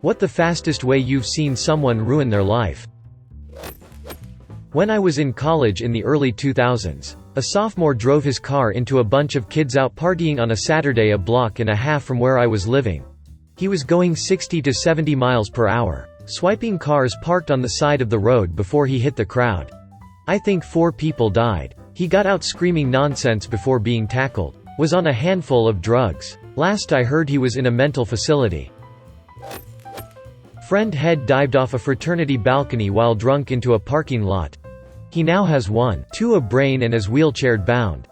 What the fastest way you've seen someone ruin their life? When I was in college in the early 2000s, a sophomore drove his car into a bunch of kids out partying on a Saturday a block and a half from where I was living. He was going 60 to 70 miles per hour, swiping cars parked on the side of the road before he hit the crowd. I think 4 people died. He got out screaming nonsense before being tackled. Was on a handful of drugs. Last I heard he was in a mental facility. Friend head dived off a fraternity balcony while drunk into a parking lot. He now has 1.2 a brain and is wheelchair bound.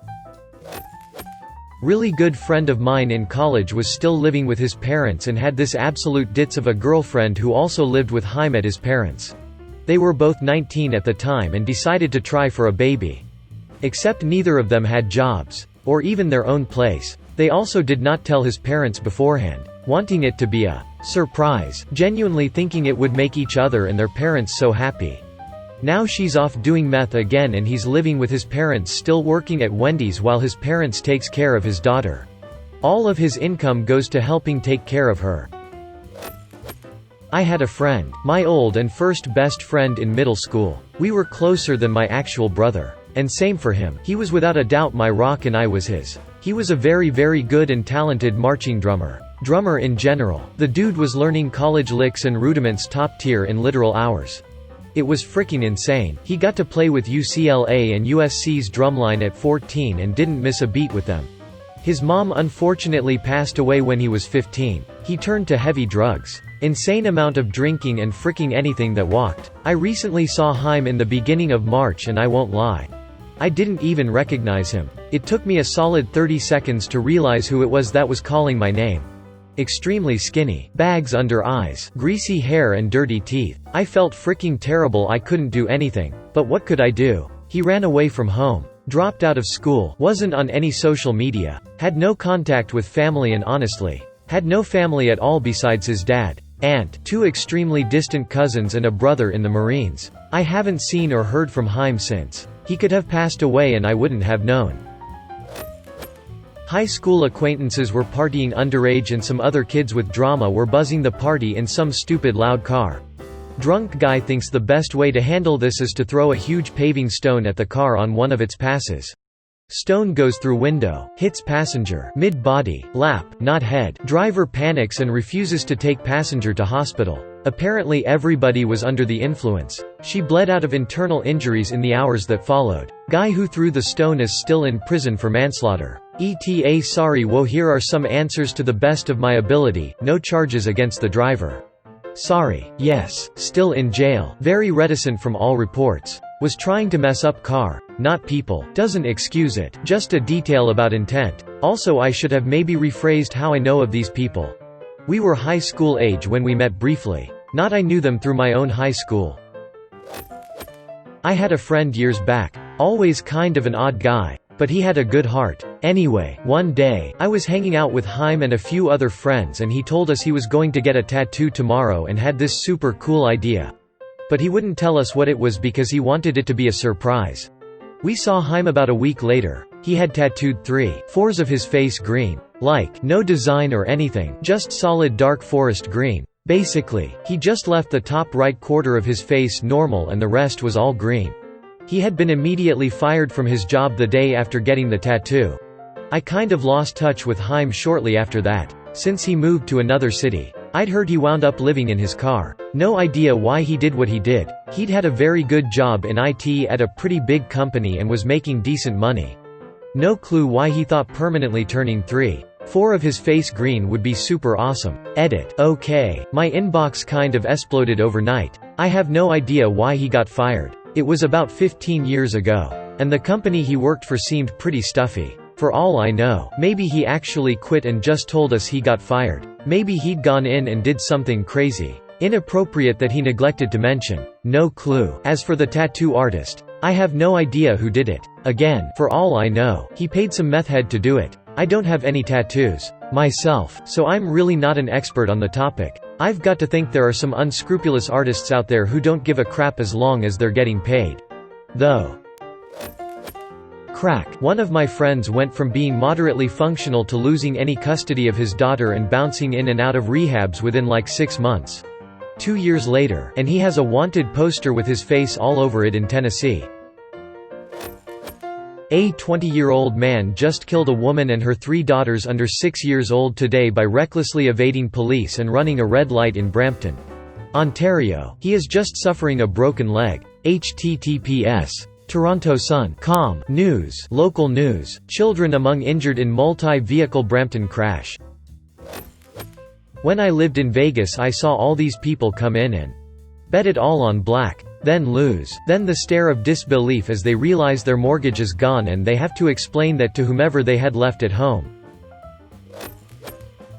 Really good friend of mine in college was still living with his parents and had this absolute ditz of a girlfriend who also lived with him at his parents'. They were both 19 at the time and decided to try for a baby. Except neither of them had jobs, or even their own place. They also did not tell his parents beforehand, wanting it to be a surprise, genuinely thinking it would make each other and their parents so happy. Now she's off doing meth again and he's living with his parents still working at Wendy's while his parents takes care of his daughter. All of his income goes to helping take care of her. I had a friend, my old and first best friend in middle school. We were closer than my actual brother. And same for him. He was without a doubt my rock and I was his. He was a very good and talented marching drummer in general. The dude was learning college licks and rudiments top tier in literal hours. It was freaking insane. He got to play with UCLA and USC's drumline at 14 and didn't miss a beat with them. His mom unfortunately passed away when he was 15. He turned to heavy drugs. Insane amount of drinking and fricking anything that walked. I recently saw him in the beginning of March and I won't lie, I didn't even recognize him. It took me a solid 30 seconds to realize who it was that was calling my name. Extremely skinny, bags under eyes, greasy hair and dirty teeth. I felt freaking terrible. I couldn't do anything. But what could I do? He ran away from home, dropped out of school, wasn't on any social media, had no contact with family and honestly, had no family at all besides his dad, aunt, 2 extremely distant cousins and a brother in the Marines. I haven't seen or heard from him since. He could have passed away and I wouldn't have known. High school acquaintances were partying underage and some other kids with drama were buzzing the party in some stupid loud car. Drunk guy thinks the best way to handle this is to throw a huge paving stone at the car on one of its passes. Stone goes through window, hits passenger, mid-body, lap, not head. Driver panics and refuses to take passenger to hospital. Apparently everybody was under the influence. She bled out of internal injuries in the hours that followed. Guy who threw the stone is still in prison for manslaughter. ETA sorry whoa here are some answers to the best of my ability, no charges against the driver. Sorry, yes, still in jail, very reticent from all reports. Was trying to mess up car, not people, doesn't excuse it, just a detail about intent. Also I should have maybe rephrased how I know of these people. We were high school age when we met briefly. Not I knew them through my own high school. I had a friend years back, always kind of an odd guy, but he had a good heart. Anyway, one day, I was hanging out with him and a few other friends and he told us he was going to get a tattoo tomorrow and had this super cool idea. But he wouldn't tell us what it was because he wanted it to be a surprise. We saw him about a week later. He had tattooed 3/4 of his face green. Like, no design or anything, just solid dark forest green. Basically, he just left the top right quarter of his face normal and the rest was all green. He had been immediately fired from his job the day after getting the tattoo. I kind of lost touch with him shortly after that, since he moved to another city. I'd heard he wound up living in his car. No idea why he did what he did. He'd had a very good job in IT at a pretty big company and was making decent money. No clue why he thought permanently turning 3/4 of his face green would be super awesome. Edit. Okay, my inbox kind of exploded overnight. I have no idea why he got fired. It was about 15 years ago. And the company he worked for seemed pretty stuffy. For all I know, maybe he actually quit and just told us he got fired. Maybe he'd gone in and did something crazy, inappropriate that he neglected to mention. No clue. As for the tattoo artist, I have no idea who did it. Again, for all I know, he paid some meth head to do it. I don't have any tattoos myself, so I'm really not an expert on the topic. I've got to think there are some unscrupulous artists out there who don't give a crap as long as they're getting paid. Though. Crack. One of my friends went from being moderately functional to losing any custody of his daughter and bouncing in and out of rehabs within like 6 months. 2 years later, and he has a wanted poster with his face all over it in Tennessee. A 20-year-old man just killed a woman and her 3 daughters under 6 years old today by recklessly evading police and running a red light in Brampton, Ontario. He is just suffering a broken leg. https Toronto Sun.com News. Local news. Children among injured in multi-vehicle Brampton crash. When I lived in Vegas, I saw all these people come in and bet it all on black, then lose, then the stare of disbelief as they realize their mortgage is gone and they have to explain that to whomever they had left at home.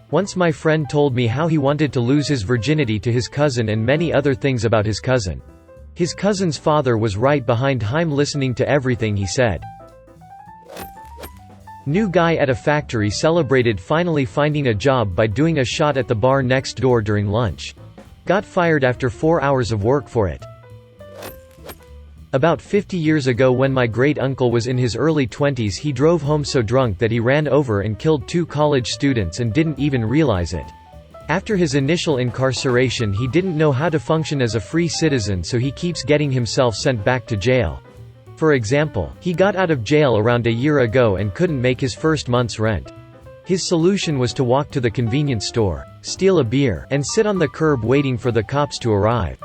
Once my friend told me how he wanted to lose his virginity to his cousin and many other things about his cousin. His cousin's father was right behind him listening to everything he said. New guy at a factory celebrated finally finding a job by doing a shot at the bar next door during lunch. Got fired after 4 hours of work for it. About 50 years ago, when my great-uncle was in his early 20s, he drove home so drunk that he ran over and killed 2 college students and didn't even realize it. After his initial incarceration, he didn't know how to function as a free citizen, so he keeps getting himself sent back to jail. For example, he got out of jail around a year ago and couldn't make his first month's rent. His solution was to walk to the convenience store, steal a beer, and sit on the curb waiting for the cops to arrive.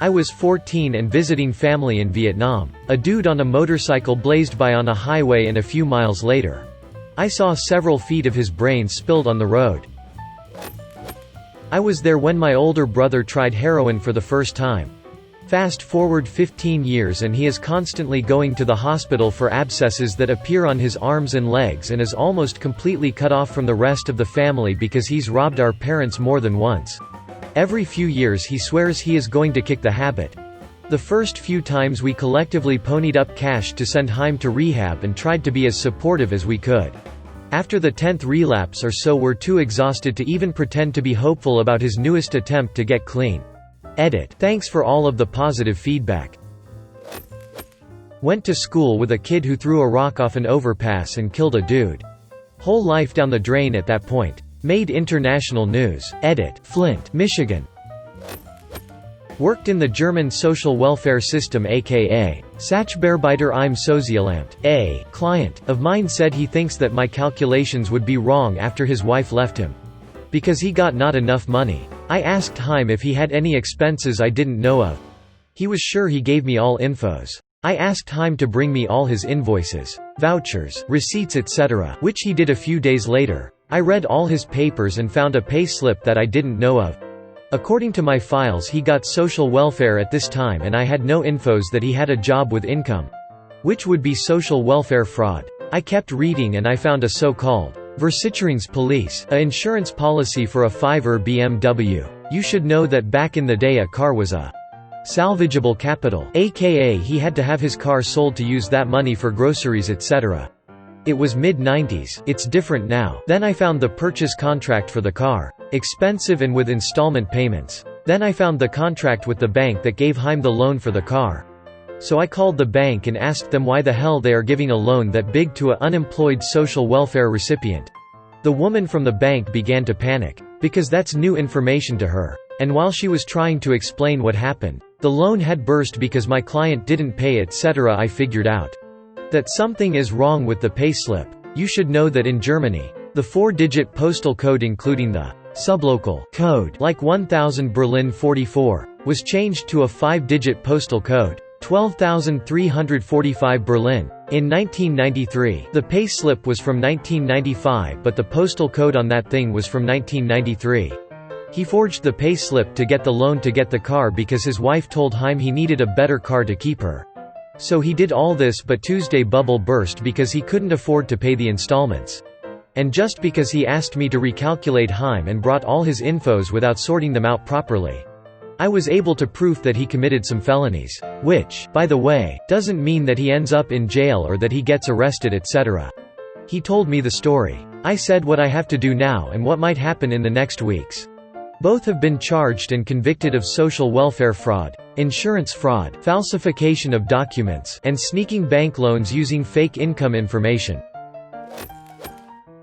I was 14 and visiting family in Vietnam. A dude on a motorcycle blazed by on a highway, and a few miles later, I saw several feet of his brains spilled on the road. I was there when my older brother tried heroin for the first time. Fast forward 15 years and he is constantly going to the hospital for abscesses that appear on his arms and legs, and is almost completely cut off from the rest of the family because he's robbed our parents more than once. Every few years he swears he is going to kick the habit. The first few times we collectively ponied up cash to send him to rehab and tried to be as supportive as we could. After the 10th relapse or so, we're too exhausted to even pretend to be hopeful about his newest attempt to get clean. Edit. Thanks for all of the positive feedback. Went to school with a kid who threw a rock off an overpass and killed a dude. Whole life down the drain at that point. Made international news. Edit. Flint, Michigan. Worked in the German social welfare system, aka Sachbearbeiter im Sozialamt. A client of mine said he thinks that my calculations would be wrong after his wife left him, because he got not enough money. I asked him if he had any expenses I didn't know of. He was sure he gave me all infos. I asked him to bring me all his invoices, vouchers, receipts, etc., which he did a few days later. I read all his papers and found a pay slip that I didn't know of. According to my files, he got social welfare at this time, and I had no infos that he had a job with income, which would be social welfare fraud. I kept reading and I found a so-called Versicherungspolice, a insurance policy for a 5-er BMW. You should know that back in the day a car was a salvageable capital, aka he had to have his car sold to use that money for groceries, etc. It was mid-90s, it's different now. Then I found the purchase contract for the car. Expensive and with installment payments. Then I found the contract with the bank that gave him the loan for the car. So I called the bank and asked them why the hell they are giving a loan that big to a unemployed social welfare recipient. The woman from the bank began to panic, because that's new information to her. And while she was trying to explain what happened, the loan had burst because my client didn't pay, etc. I figured out that something is wrong with the payslip. You should know that in Germany, the 4-digit postal code, including the sublocal code, like 1000 Berlin 44, was changed to a 5-digit postal code, 12345 Berlin. In 1993, the payslip was from 1995, but the postal code on that thing was from 1993. He forged the payslip to get the loan to get the car because his wife told him he needed a better car to keep her. So he did all this, but Tuesday bubble burst because he couldn't afford to pay the installments. And just because he asked me to recalculate him and brought all his infos without sorting them out properly, I was able to prove that he committed some felonies. Which, by the way, doesn't mean that he ends up in jail or that he gets arrested, etc. He told me the story. I said what I have to do now and what might happen in the next weeks. Both have been charged and convicted of social welfare fraud, insurance fraud, falsification of documents, and sneaking bank loans using fake income information.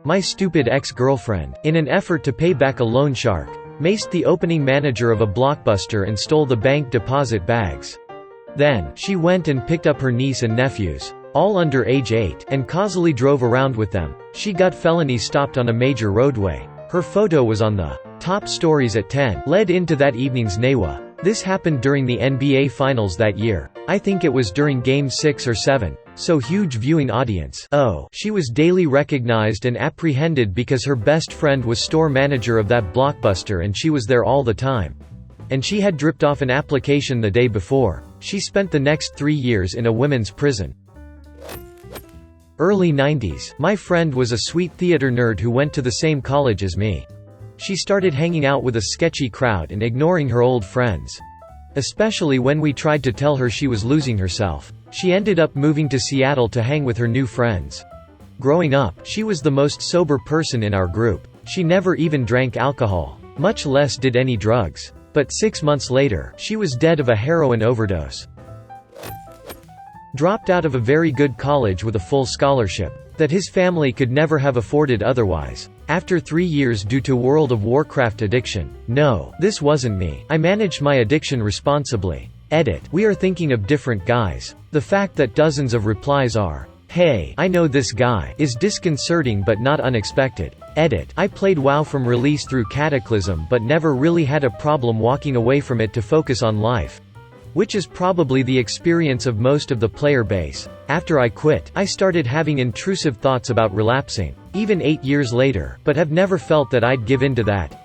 My stupid ex-girlfriend, in an effort to pay back a loan shark, maced the opening manager of a Blockbuster and stole the bank deposit bags. Then, she went and picked up her niece and nephews, all under age 8, and causally drove around with them. She got felony stopped on a major roadway. Her photo was on the top stories at 10, led into that evening's NEWA. This happened during the NBA Finals that year. I think it was during Game 6 or 7. So huge viewing audience. Oh, she was daily recognized and apprehended because her best friend was store manager of that Blockbuster and she was there all the time. And she had dripped off an application the day before. She spent the next 3 years in a women's prison. Early 90s. My friend was a sweet theater nerd who went to the same college as me. She started hanging out with a sketchy crowd and ignoring her old friends. Especially when we tried to tell her she was losing herself. She ended up moving to Seattle to hang with her new friends. Growing up, she was the most sober person in our group. She never even drank alcohol, much less did any drugs. But 6 months later, she was dead of a heroin overdose. Dropped out of a very good college with a full scholarship that his family could never have afforded otherwise. After 3 years due to World of Warcraft addiction. No, this wasn't me. I managed my addiction responsibly. Edit. We are thinking of different guys. The fact that dozens of replies are, "Hey, I know this guy," is disconcerting but not unexpected. Edit. I played WoW from release through Cataclysm but never really had a problem walking away from it to focus on life. Which is probably the experience of most of the player base. After I quit, I started having intrusive thoughts about relapsing, even 8 years later, but have never felt that I'd give in to that.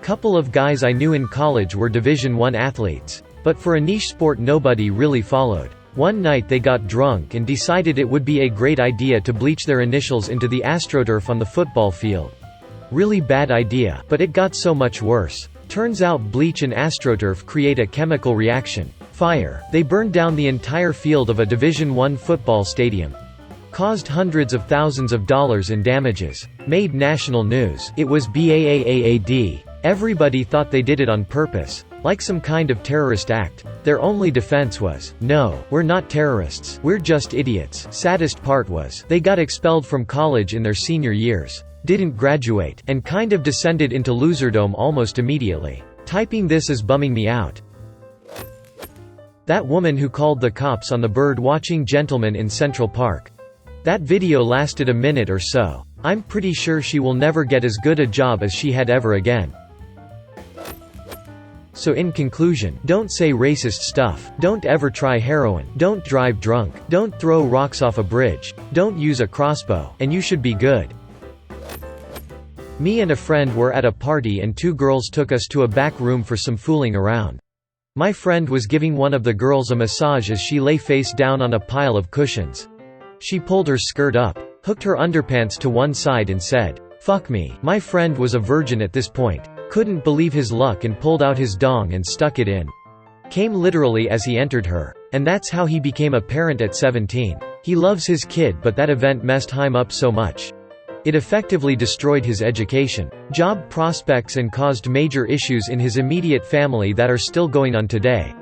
Couple of guys I knew in college were Division I athletes. But for a niche sport nobody really followed. One night they got drunk and decided it would be a great idea to bleach their initials into the AstroTurf on the football field. Really bad idea, but it got so much worse. Turns out bleach and AstroTurf create a chemical reaction. Fire. They burned down the entire field of a Division I football stadium. Caused hundreds of thousands of dollars in damages. Made national news. It was bad. Everybody thought they did it on purpose. Like some kind of terrorist act. Their only defense was, "No, we're not terrorists, we're just idiots." Saddest part was, they got expelled from college in their senior years. Didn't graduate, and kind of descended into loserdom almost immediately. Typing this is bumming me out. That woman who called the cops on the bird-watching gentleman in Central Park. That video lasted a minute or so. I'm pretty sure she will never get as good a job as she had ever again. So in conclusion, don't say racist stuff, don't ever try heroin, don't drive drunk, don't throw rocks off a bridge, don't use a crossbow, and you should be good. Me and a friend were at a party and 2 girls took us to a back room for some fooling around. My friend was giving one of the girls a massage as she lay face down on a pile of cushions. She pulled her skirt up, hooked her underpants to one side and said, "Fuck me." My friend was a virgin at this point. Couldn't believe his luck and pulled out his dong and stuck it in. Came literally as he entered her. And that's how he became a parent at 17. He loves his kid but that event messed him up so much. It effectively destroyed his education, job prospects and caused major issues in his immediate family that are still going on today.